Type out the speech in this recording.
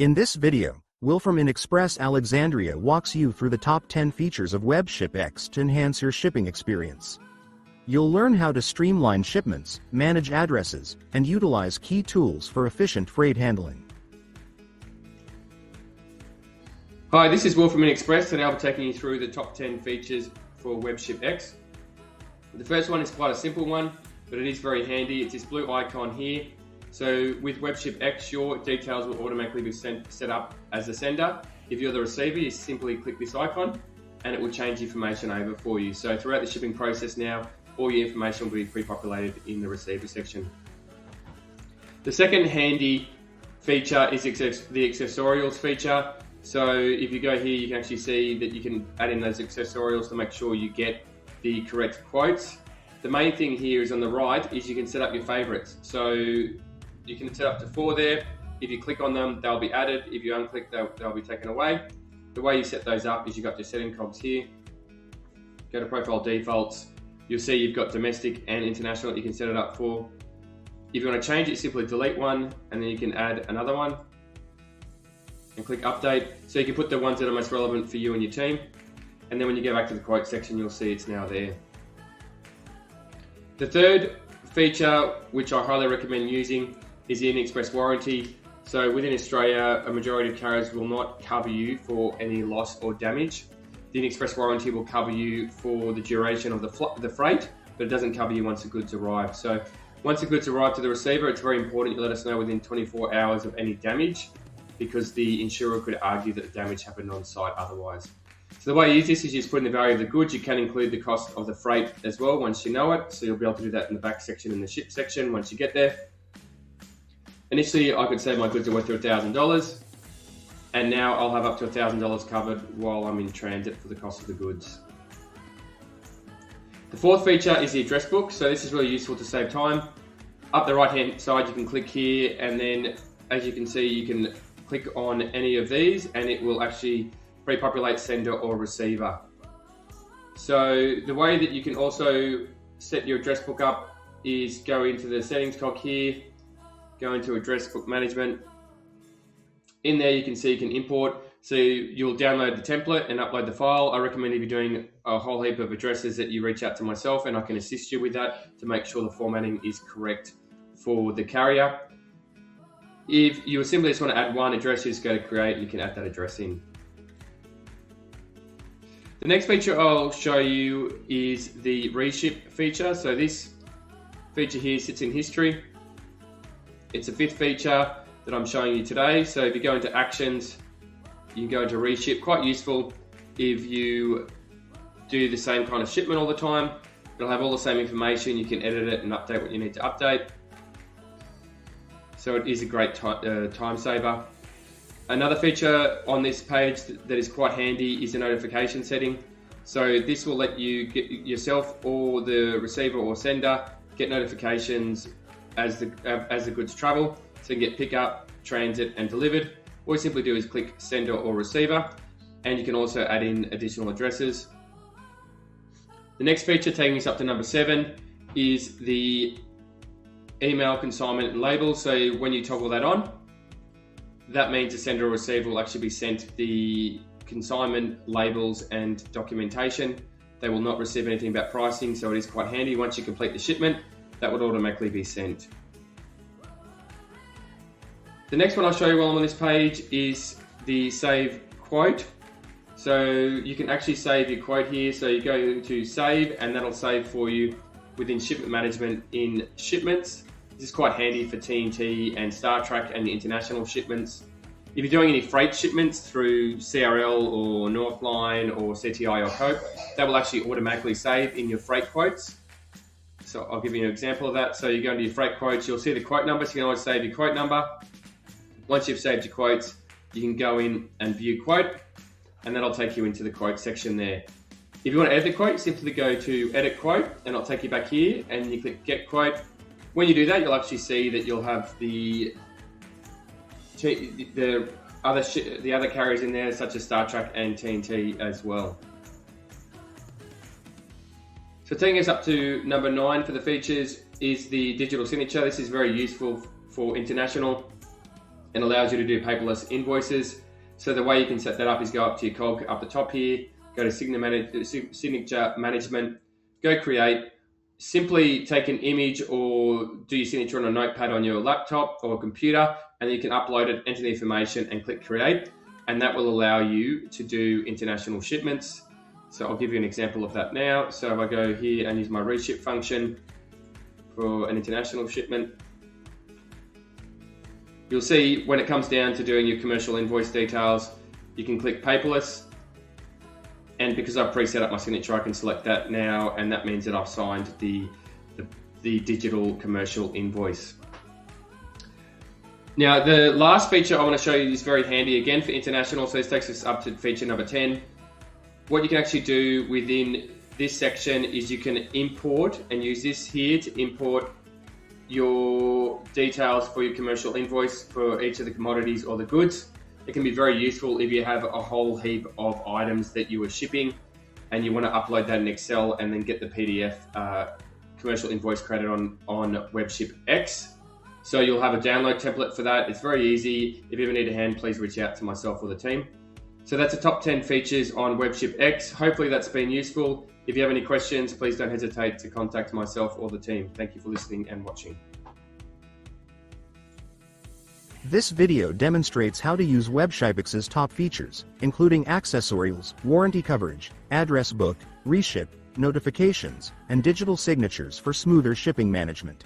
In this video, Will from InXpress Alexandria walks you through the top 10 features of WebShipX to enhance your shipping experience. You'll learn how to streamline shipments, manage addresses, and utilize key tools for efficient freight handling. Hi, this is Will from InXpress. Today I'll be taking you through the top 10 features for WebShipX. The first one is quite a simple one, but it is very handy. It's this blue icon here. So with WebShipX, your details will automatically be set up as the sender. If you're the receiver, you simply click this icon and it will change information over for you. So throughout the shipping process now, all your information will be pre-populated in the receiver section. The second handy feature is the accessorials feature. So if you go here, you can actually see that you can add in those accessorials to make sure you get the correct quotes. The main thing here is on the right is you can set up your favorites. So you can set up to 4 there. If you click on them, they'll be added. If you unclick, they'll be taken away. The way you set those up is you've got your setting cogs here. Go to profile defaults. You'll see you've got domestic and international that you can set it up for. If you want to change it, simply delete one and then you can add another one and click update. So you can put the ones that are most relevant for you and your team. And then when you go back to the quote section, you'll see it's now there. The third feature, which I highly recommend using, is the InXpress warranty. So within Australia, a majority of carriers will not cover you for any loss or damage. The InXpress warranty will cover you for the duration of the freight, but it doesn't cover you once the goods arrive. So once the goods arrive to the receiver, it's very important you let us know within 24 hours of any damage, because the insurer could argue that the damage happened on site otherwise. So the way you use this is you just put in the value of the goods. You can include the cost of the freight as well once you know it. So you'll be able to do that in the back section in the ship section once you get there. Initially, I could say my goods are worth $1,000, and now I'll have up to $1,000 covered while I'm in transit for the cost of the goods. The fourth feature is the address book. So this is really useful to save time. Up the right hand side, you can click here, and then as you can see, you can click on any of these and it will actually pre-populate sender or receiver. So the way that you can also set your address book up is go into the settings cog here, go into address book management. In there you can see you can import. So you'll download the template and upload the file. I recommend if you're doing a whole heap of addresses that you reach out to myself and I can assist you with that to make sure the formatting is correct for the carrier. If you simply just want to add one address, you just go to create and you can add that address in. The next feature I'll show you is the reship feature. So this feature here sits in history. It's the fifth feature that I'm showing you today. So if you go into actions, you can go into reship. Quite useful if you do the same kind of shipment all the time. It'll have all the same information. You can edit it and update what you need to update. So it is a great time saver. Another feature on this page that is quite handy is the notification setting. So this will let you get yourself or the receiver or sender get notifications as the goods travel. So you can get pickup, transit and delivered. All you simply do is click sender or receiver, and you can also add in additional addresses. The next feature, taking us up to number 7, is the email consignment and label. So when you toggle that on, that means the sender or receiver will actually be sent the consignment labels and documentation. They will not receive anything about pricing, so it is quite handy. Once you complete the shipment, that would automatically be sent. The next one I'll show you while I'm on this page is the save quote. So you can actually save your quote here. So you go into save and that'll save for you within shipment management in shipments. This is quite handy for TNT and Star Trek and your international shipments. If you're doing any freight shipments through CRL or Northline or CTI or Cope, that will actually automatically save in your freight quotes. So I'll give you an example of that. So you go into your freight quotes, you'll see the quote number, so you can always save your quote number. Once you've saved your quotes, you can go in and view quote, and that'll take you into the quote section there. If you want to edit the quote, simply go to edit quote, and it'll take you back here, and you click get quote. When you do that, you'll actually see that you'll have the other carriers in there, such as Star Trek and TNT as well. So taking us up to number 9 for the features is the digital signature. This is very useful for international. and allows you to do paperless invoices. So the way you can set that up is go up to your cog up the top here, go to signature management, go create. Simply take an image or do your signature on a notepad on your laptop or computer, and you can upload it, enter the information, and click create. And that will allow you to do international shipments. So I'll give you an example of that now. So if I go here and use my reship function for an international shipment, you'll see when it comes down to doing your commercial invoice details, you can click paperless. And because I've pre-set up my signature, I can select that now, and that means that I've signed the digital commercial invoice. Now, the last feature I want to show you is very handy again for international, so this takes us up to feature number 10. What you can actually do within this section is you can import and use this here to import your details for your commercial invoice for each of the commodities or the goods. It can be very useful if you have a whole heap of items that you are shipping and you want to upload that in Excel and then get the PDF commercial invoice credit on WebShipX. So you'll have a download template for that. It's very easy. If you ever need a hand, please reach out to myself or the team. So that's the top 10 features on WebShipX. Hopefully that's been useful. If you have any questions, please don't hesitate to contact myself or the team. Thank you for listening and watching. This video demonstrates how to use WebShipX's top features, including accessorials, warranty coverage, address book, reship, notifications, and digital signatures for smoother shipping management.